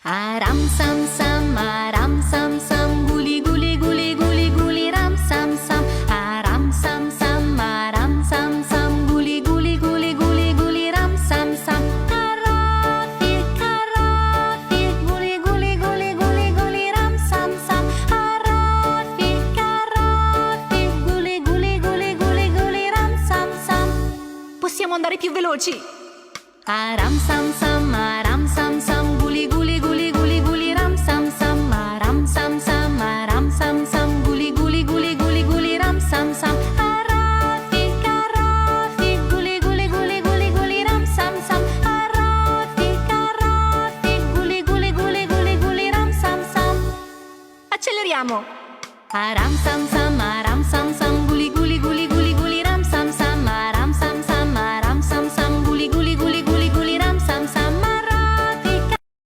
Aram sam sam, guli guli guli guli guli ram sam sam. Aram sam sam, guli guli guli guli guli ram sam sam. Arafi karafi, guli guli guli guli guli ram sam sam. Arafi karafi, guli guli guli guli guli ram sam sam. Possiamo andare più veloci. Aram sam sam, guli guli guli guli guli ram sam sam. Aram sam sam, guli guli guli guli guli ram sam sam. Arafi karafi, guli guli guli guli guli ram sam sam. Arafi karafi, guli guli guli guli guli ram sam sam. Acceleriamo. Aram sam sam,